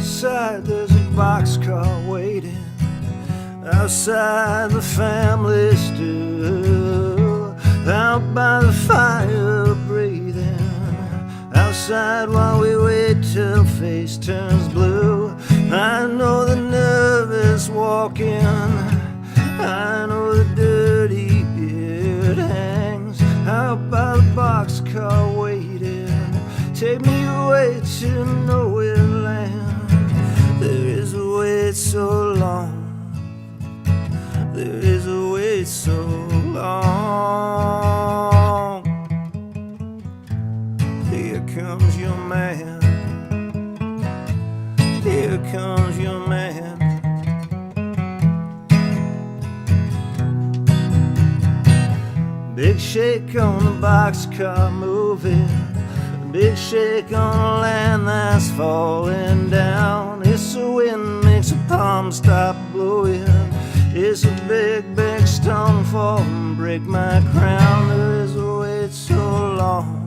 outside there's a boxcar waiting. Outside the family stew, out by the fire breathing. Outside while we wait till face turns blue. I know the nervous walking, I know the dirty beard hangs out by the boxcar waiting. Take me away to nowhere land. There is a wait so long. There is a wait so long. Here comes your man. Here comes your man. Big shake on the boxcar moving. Big shake on the land that's falling down. It's the wind makes the palm stop blowing. It's a big, big stone fall and break my crown. There is a wait so long.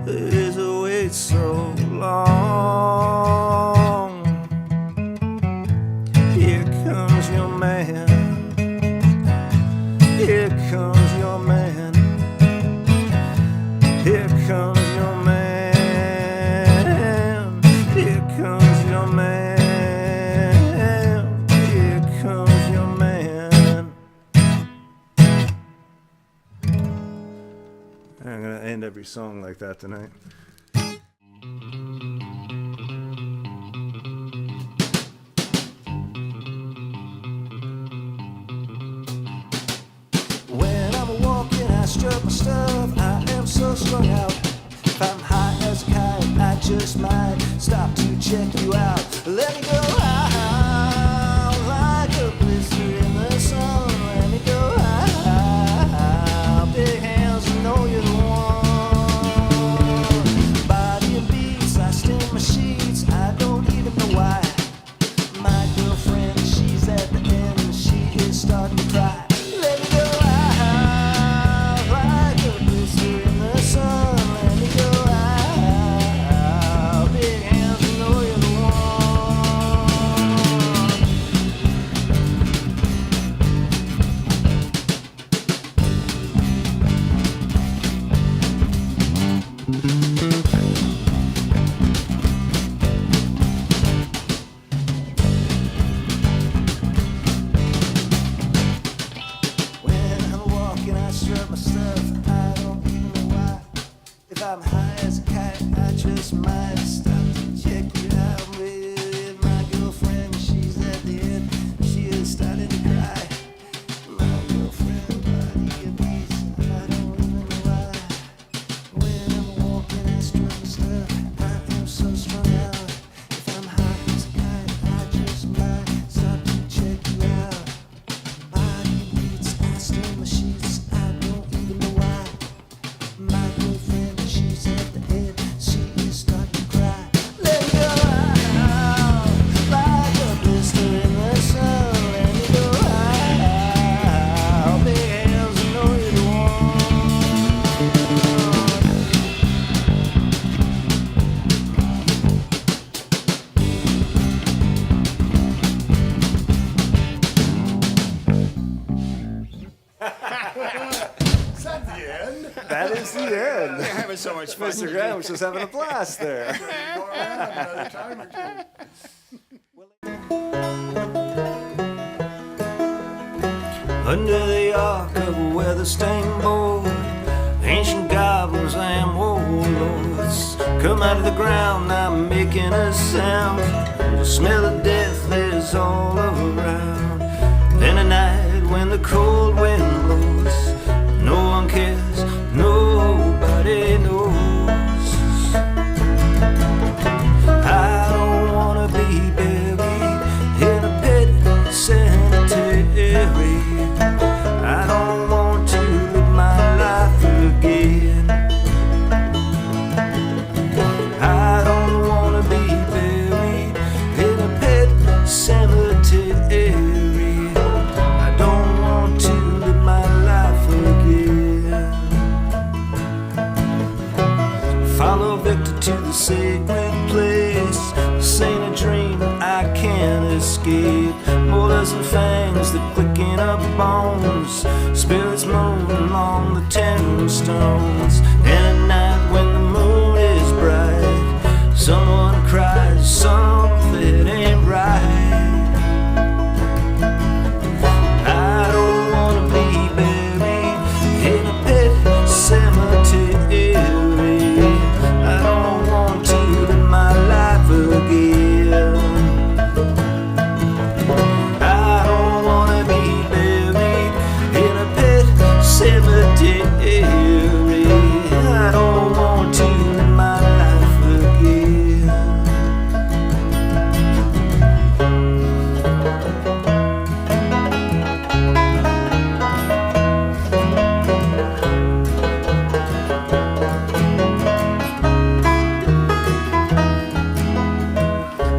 There is a wait so long. Here comes your man. Here comes your man. Here comes your man. Here comes your man. I'm gonna end every song like that tonight. When I'm walking, I strut my stuff. I am so strung out. If I'm high as a kite, I just might stop to check you out. Let me go out like a blister in the sun. Let me go out, big hands, you know you're the one. Body and beats, I stain my sheets. I don't even know why. My girlfriend, she's at the end, and she is starting to cry. Let me go out like a blister in the sun. Let me go out, big hands, you know you're the When I'm walking, I strut my stuff. I don't even know why. If I'm high as a kite, I just might stop to check you out with my girlfriend. She's at the end. She is starting to cry. My girlfriend, body and beats. I don't even know why. When I'm walking, I strut my stuff. I am so strung out. If I'm high as a kite, I just might stop to check you out. Body beats, I stain my sheets. I don't even know why. My girlfriend, she's at the end. She is starting to cry. Let me go out like a blister in the sun. Let me go out, big hands, you know you're the one. Is that the end? That is the end. You're having so much fun. Mr. Graham was just having a blast there. Go around another time or two. Under the arc of a weather-stained board, ancient goblins and warlords come out of the ground, now making a sound. The smell of death is all around. Then a night when the cold wind blows, no one cares, nobody knows. I don't wanna be buried in a pet cemetery. I don't want to live my life again. I don't wanna be buried in a pet cemetery. I don't want to live my life again. Follow Victor to the sacred place. face. This ain't a dream I can't escape. Molars and fangs, the clicking of bones. Spirits moving along the tombstones. And at night when the moon is bright, someone cries, something ain't right. I don't wanna be buried in a pet cemetery. I don't want to live my life again. I don't wanna be buried in a pet cemetery. I don't want to live my life again.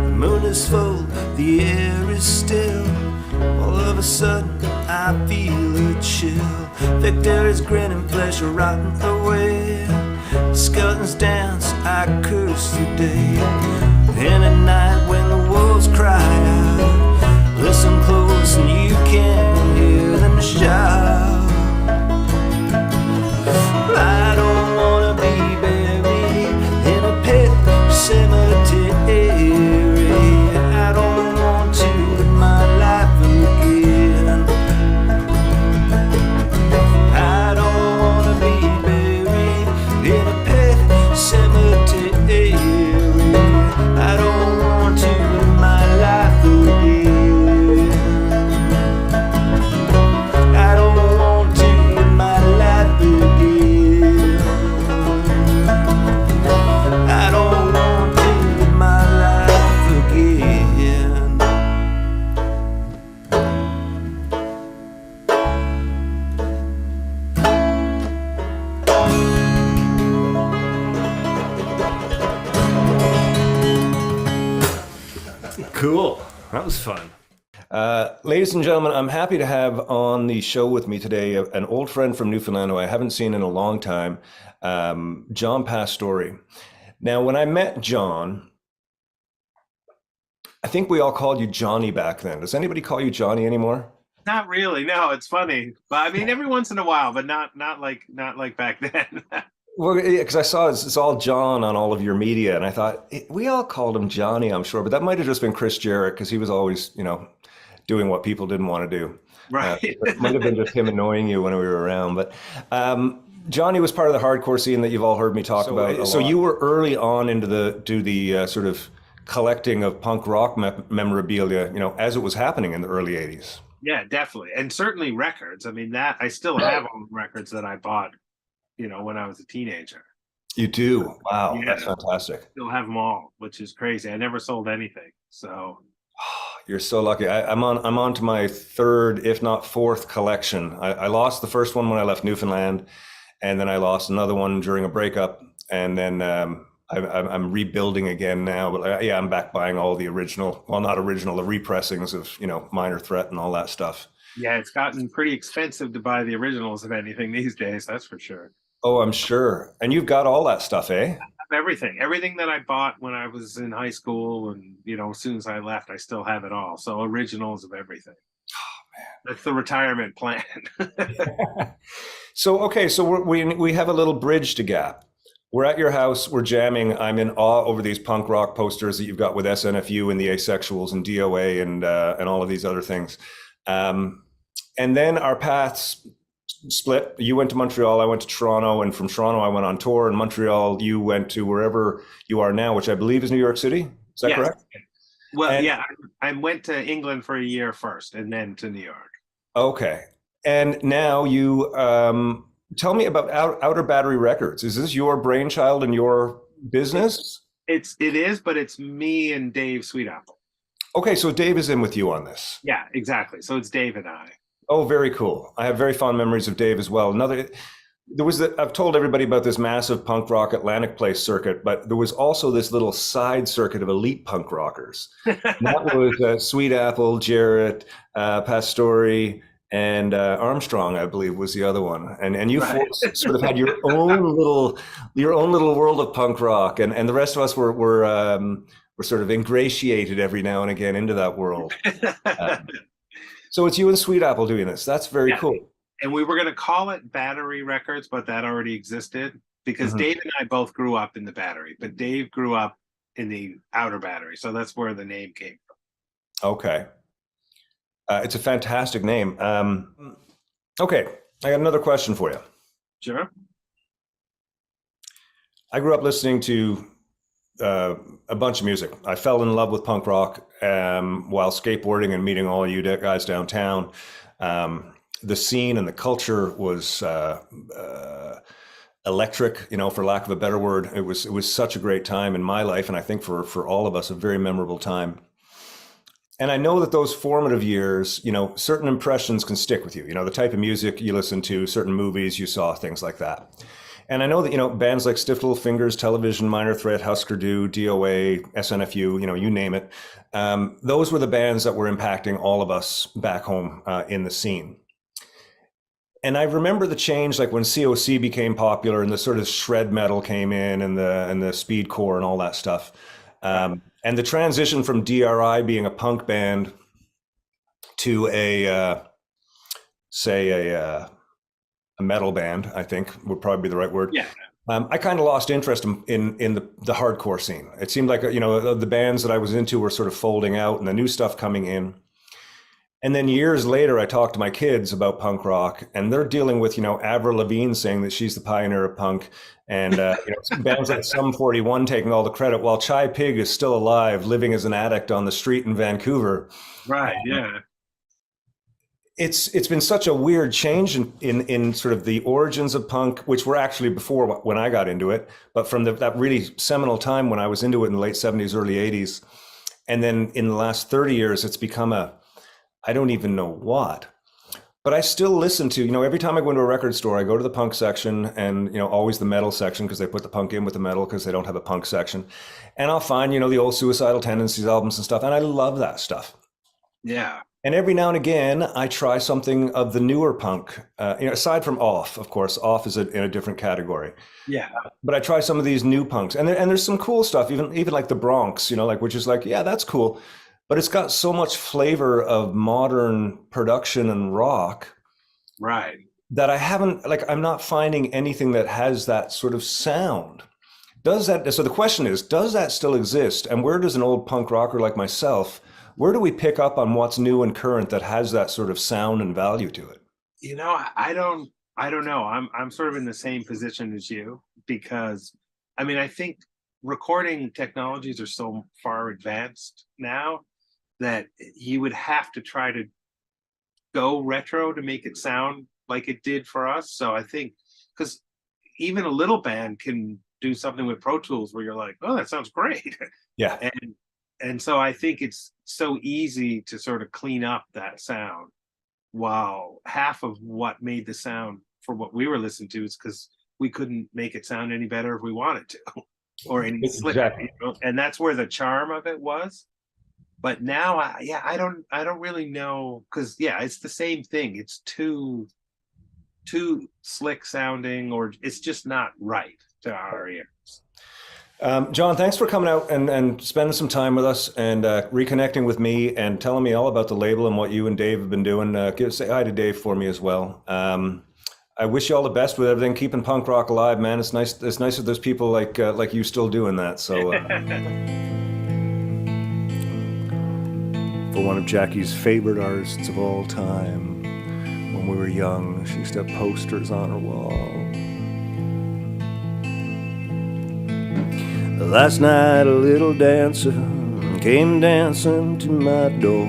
The moon is full, the air is still. All of a sudden, I feel a chill. Victor is grinning, flesh rotting away. Skeletons dance, I curse the day. Then at night when the wolves cry out, listen close and you can hear them shout. I don't wanna be buried in a pet cemetery. I don't want to live my life again. I don't wanna be buried in a pet cemetery. I don't want to live my life again. I don't want to live my life again. I don't want to live my life again. Cool. That was fun. Ladies and gentlemen, I'm happy to have on the show with me today an old friend from Newfoundland who I haven't seen in a long time, John Pastore. Now, when I met John, I think we all called you Johnny back then. Does anybody call you Johnny anymore? Not really. No, it's funny, but I mean, every once in a while, but not like back then. Well, because I saw it's all John on all of your media, and I thought we all called him Johnny, I'm sure, but that might have just been Chris Jarrett because he was always, doing what people didn't want to do. Right. It might have been just him annoying you when we were around, but Johnny was part of the hardcore scene that you've all heard me talk about. So you were early on into the sort of collecting of punk rock memorabilia, as it was happening in the early '80s. Yeah, definitely, and certainly records. I mean, that I still have all the records that I bought, when I was a teenager. You do? Wow, Yeah. That's fantastic. Still have them all, which is crazy. I never sold anything, so. You're so lucky. I'm on to my third, if not fourth, collection. I lost the first one when I left Newfoundland, and then I lost another one during a breakup, and then I'm rebuilding again now. But yeah, I'm back buying all the original, well, not original, the repressings of Minor Threat and all that stuff. Yeah, it's gotten pretty expensive to buy the originals of anything these days. That's for sure. Oh, I'm sure. And you've got all that stuff, eh? Everything that I bought when I was in high school, and as soon as I left, I still have it all. So originals of everything. Oh man, that's the retirement plan. So okay, so we have a little bridge to gap. We're at your house, we're jamming. I'm in awe over these punk rock posters that you've got with SNFU and the Asexuals and DOA and all of these other things. And then our paths split. You went to Montreal, I went to Toronto, and from Toronto I went on tour. In Montreal, you went to wherever you are now, which I believe is New York City. Is that correct? Well, yeah, I went to England for a year first, and then to New York. Okay, and now you tell me about Outer Battery Records. Is this your brainchild and your business? It is, but it's me and Dave Sweetapple. Okay, so Dave is in with you on this. Yeah, exactly. So it's Dave and I. Oh, very cool. I have very fond memories of Dave as well. I've told everybody about this massive punk rock Atlantic Place circuit, but there was also this little side circuit of elite punk rockers. And that was Sweetapple, Jarrett, Pastore, and Armstrong, I believe, was the other one. And you folks sort of had your own little world of punk rock, and the rest of us were we're sort of ingratiated every now and again into that world. So it's you and Sweet Apple doing this. That's very Yeah. cool. And we were going to call it Battery Records, but that already existed because Mhm. Dave and I both grew up in the Battery, but Dave grew up in the Outer Battery. So that's where the name came from. Okay. It's a fantastic name. Okay, I got another question for you. Sure. I grew up listening to a bunch of music. I fell in love with punk rock while skateboarding and meeting all you guys downtown. The scene and the culture was electric, for lack of a better word. It was such a great time in my life, and I think for all of us, a very memorable time. And I know that those formative years, certain impressions can stick with you. The type of music you listen to, certain movies you saw, things like that. And I know that, bands like Stiff Little Fingers, Television, Minor Threat, Husker Du, DOA, SNFU, you name it. Those were the bands that were impacting all of us back home in the scene. And I remember the change, like when COC became popular and the sort of shred metal came in and the speedcore and all that stuff. And the transition from DRI being a punk band to a metal band, I think would probably be the right word. Yeah. I kind of lost interest in the hardcore scene. It seemed like, the bands that I was into were sort of folding out and the new stuff coming in. And then years later, I talked to my kids about punk rock, and they're dealing with, Avril Lavigne saying that she's the pioneer of punk, and bands like Sum 41 taking all the credit, while Chai Pig is still alive, living as an addict on the street in Vancouver. Right. Yeah. It's been such a weird change in sort of the origins of punk, which were actually before when I got into it, but from that really seminal time when I was into it in the late 70s, early 80s. And then in the last 30 years, it's become I don't even know what, but I still listen to, every time I go into a record store, I go to the punk section and, always the metal section because they put the punk in with the metal because they don't have a punk section. And I'll find, the old Suicidal Tendencies albums and stuff. And I love that stuff. Yeah. And every now and again, I try something of the newer punk, aside from Off, of course. Off is in a different category. Yeah. But I try some of these new punks, and there's some cool stuff, even like the Bronx, which is like, yeah, that's cool. But it's got so much flavor of modern production and rock, Right. that I'm not finding anything that has that sort of sound. So the question is, does that still exist? And where does an old punk rocker like myself, where do we pick up on what's new and current that has that sort of sound and value to it? I don't know. I'm sort of in the same position as you because I think recording technologies are so far advanced now that you would have to try to go retro to make it sound like it did for us. So I think because even a little band can do something with Pro Tools where you're like, oh, that sounds great. Yeah. And so I think it's so easy to sort of clean up that sound, while half of what made the sound for what we were listening to is because we couldn't make it sound any better if we wanted to, or any slicker. Exactly. And that's where the charm of it was. But now, I don't really know because it's the same thing. It's too slick sounding, or it's just not right to our ears. John, thanks for coming out and spending some time with us and reconnecting with me and telling me all about the label and what you and Dave have been doing. Say hi to Dave for me as well. I wish you all the best with everything, keeping punk rock alive, man. It's nice. It's nice that there's people like you still doing that. So. For one of Jackie's favorite artists of all time, when we were young, she used to have posters on her wall. Last night a little dancer came dancing to my door.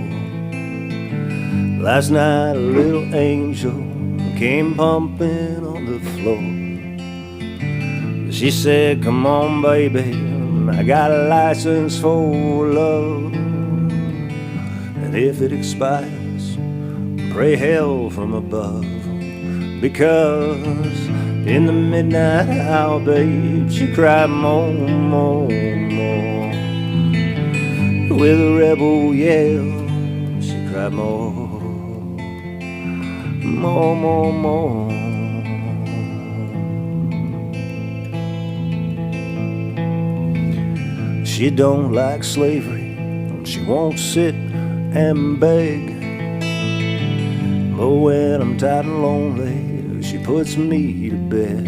Last night a little angel came pumping on the floor. She said, come on baby, I got a license for love. And if it expires, pray hell from above. Because in the midnight hour, babe, she cried more, more, more. With a rebel yell, she cried more, more, more, more. She don't like slavery, she won't sit and beg. But when I'm tired and lonely, she puts me to bed.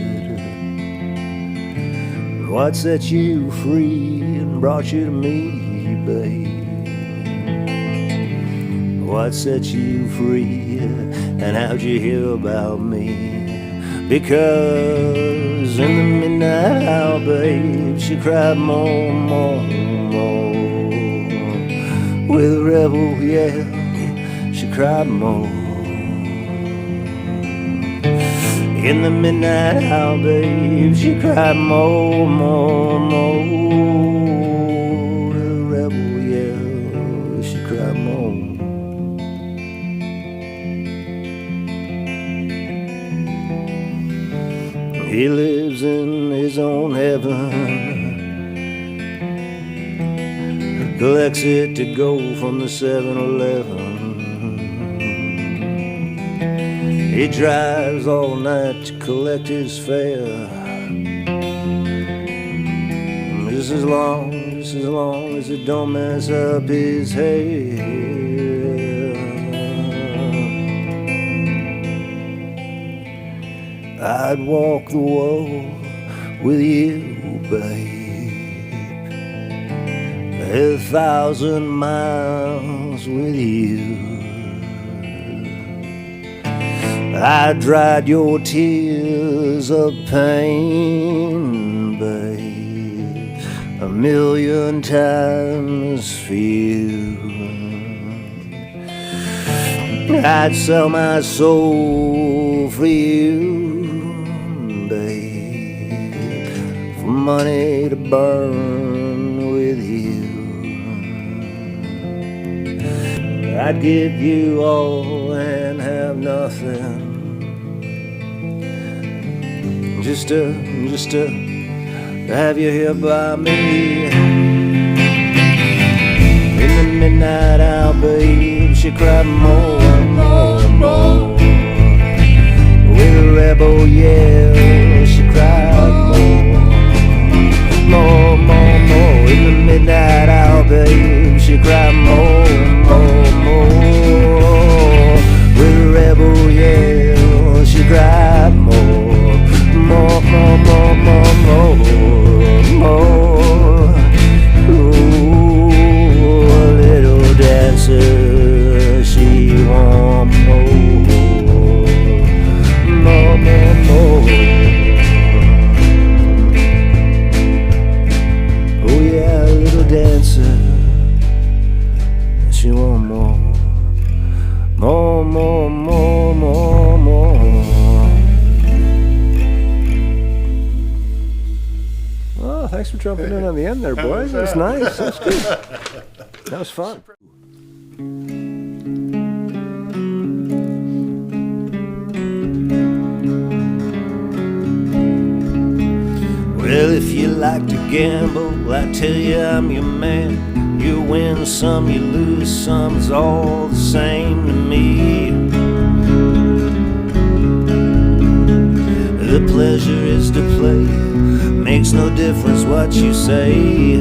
What set you free and brought you to me, babe? What set you free and how'd you hear about me? Because in the midnight hour, babe, she cried more, more, more. With a rebel yell, she cried more. In the midnight hour, babe, she cried more, more, more. With a rebel yell, she cried more. He lives in his own heaven, collects it to go from the 7-Eleven. He drives all night to collect his fare, just as long as it don't mess up his hair. I'd walk the world with you, babe, 1,000 miles with you. I dried your tears of pain, babe, 1,000,000 times for you. I'd sell my soul for you, babe, for money to burn with you. I'd give you all and have nothing, just to have you here by me. In the midnight hour, babe, she cried more and more and more. With a rebel yell, she cried more, more, more, more. In the midnight hour, babe, she cried more and more, more. With a rebel yell, she cried more, more, more, more, more, more, more. Ooh, a little dancer, she want more, more, more, more. Oh yeah, a little dancer, she want more, more, more, more, more, more. Oh, thanks for jumping in on the end there, boys. That was nice. That's good. That was fun. Well, if you like to gamble, I tell you I'm your man. You win some, you lose some, it's all the same to me. The pleasure is to play, makes no difference what you say.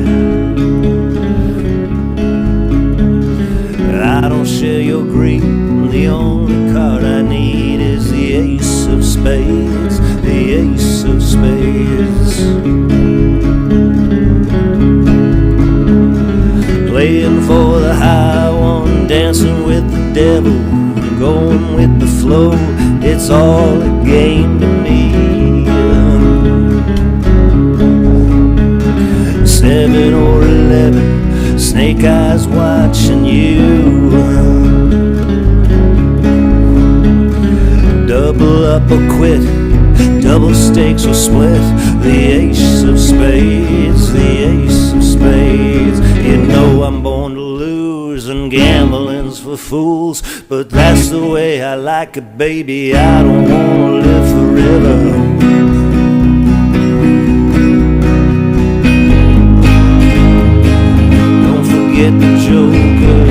I don't share your greed, the only card I need is the ace of spades, the ace of spades. Playing for the high one, dancing with the devil, going with the flow, it's all a game to me. 7 or 11, snake eyes watching you. Double up or quit, double stakes or split, the ace of spades, the ace of spades. You know I'm born to lose and gambling's for fools, but that's the way I like it, baby. I don't wanna live forever. Get the joker.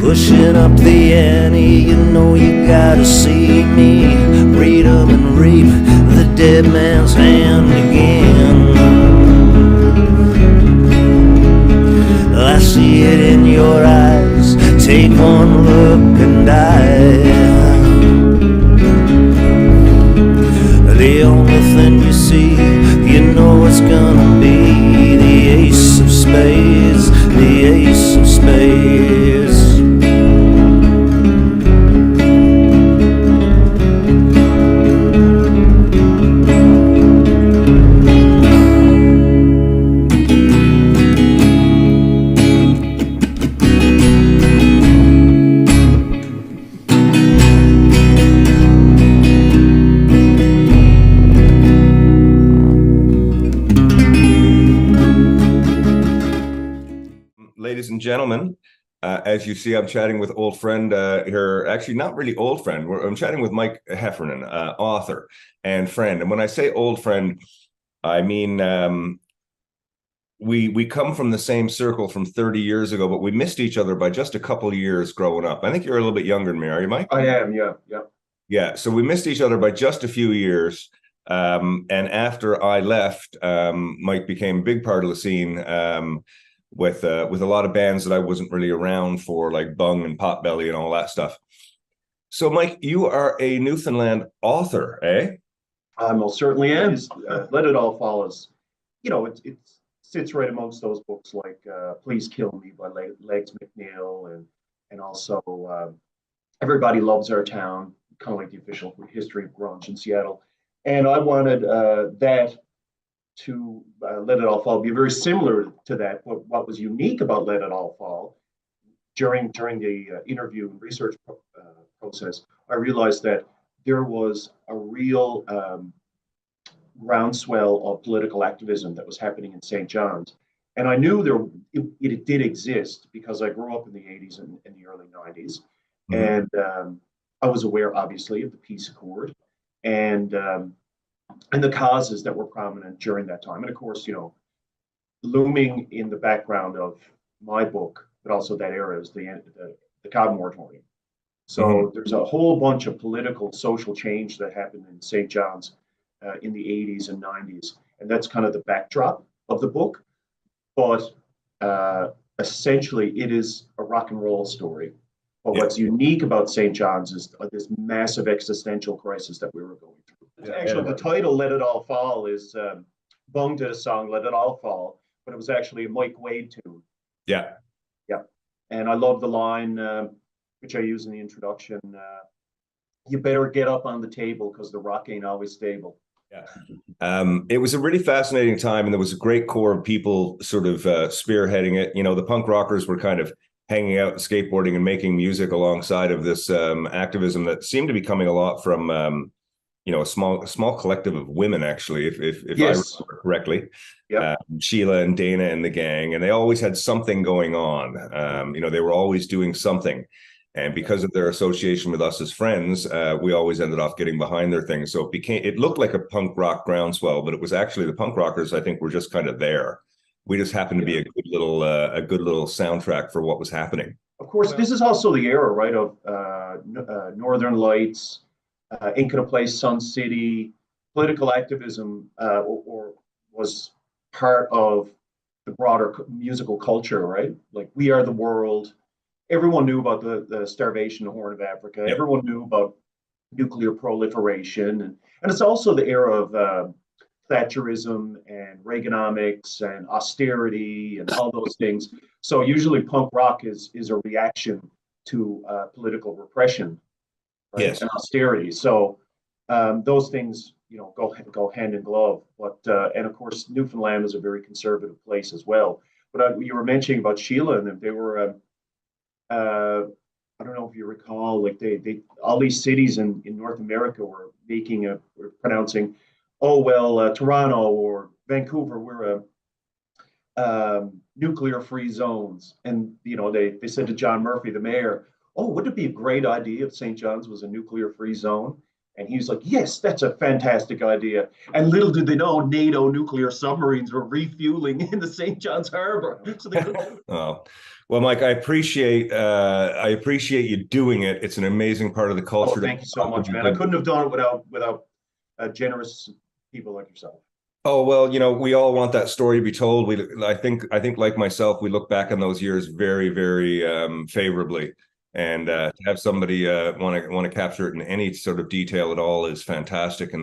Pushing up the end. Granny, you know you gotta see me. Read 'em and reap the dead man's hand again. I see it in your eyes. Take one look and die. The only thing you see, you know it's gonna be the ace of spades, the ace of spades. Ladies and gentlemen, as you see, I'm chatting with old friend here. Actually, not really old friend. I'm chatting with Mike Heffernan, author and friend. And when I say old friend, I mean we come from the same circle from 30 years ago, but we missed each other by just a couple of years growing up. I think you're a little bit younger than me, are you, Mike? I am, yeah, yeah. Yeah, so we missed each other by just a few years. And after I left, Mike became a big part of the scene. With a lot of bands that I wasn't really around for, like Bung and Potbelly and all that stuff. So, Mike, you are a Newfoundland author, eh? I most certainly am. Let It All Fall is, you know, it sits right amongst those books like Please Kill Me by Legs McNeil and also Everybody Loves Our Town, kind of like the official history of grunge in Seattle. And I wanted that to Let It All Fall be very similar to that. What was unique about Let It All Fall during the interview and research process, I realized that there was a real groundswell of political activism that was happening in St. John's. And I knew it did exist because I grew up in the 80s and in the early 90s. Mm-hmm. And I was aware, obviously, of the Peace Accord and the causes that were prominent during that time. And of course, you know, looming in the background of my book, but also that era, is the Cobb moratorium. So there's a whole bunch of political, social change that happened in St. John's in the 80s and 90s. And that's kind of the backdrop of the book. But essentially, it is a rock and roll story. But what's unique about St. John's is this massive existential crisis that we were going through. Actually, the title "Let It All Fall" is Bung did a song "Let It All Fall," but it was actually a Mike Wade tune. Yeah, yeah. And I love the line which I use in the introduction. You better get up on the table because the rock ain't always stable. Yeah. It was a really fascinating time, and there was a great core of people sort of spearheading it. You know, the punk rockers were kind of hanging out and skateboarding and making music alongside of this activism that seemed to be coming a lot from you know, a small collective of women, actually, if yes. I remember correctly. Yeah. Sheila and Dana and the gang, and they always had something going on. You know, they were always doing something. And because of their association with us as friends, we always ended up getting behind their things. So it looked like a punk rock groundswell, but it was actually the punk rockers, I think, were just kind of there. We just happened to be a good little soundtrack for what was happening. Of course, this is also the era, right, of Northern Lights, Ink in a Place, Sun City. Political activism or was part of the broader musical culture, right? Like We Are the World. Everyone knew about the starvation in the Horn of Africa. Yep. Everyone knew about nuclear proliferation. And it's also the era of Thatcherism and Reaganomics and austerity and all those things. So usually punk rock is a reaction to political repression, right? Yes. And austerity. So those things, you know, go hand in glove. But and of course, Newfoundland is a very conservative place as well. But you were mentioning about Sheila, and they were I don't know if you recall, like they all these cities in North America were pronouncing, oh well, Toronto or Vancouver, we're nuclear-free zones, and you know they said to John Murphy, the mayor, oh, wouldn't it be a great idea if St. John's was a nuclear-free zone? And he was like, yes, that's a fantastic idea. And little did they know NATO nuclear submarines were refueling in the St. John's Harbor. So they couldn't. Oh, well, Mike, I appreciate you doing it. It's an amazing part of the Oh, culture. thank you so much, man. I couldn't have done it without generous people like yourself. Oh, well, we all want that story to be told. I think like myself, we look back on those years very, very favorably. And to have somebody want to capture it in any sort of detail at all is fantastic. And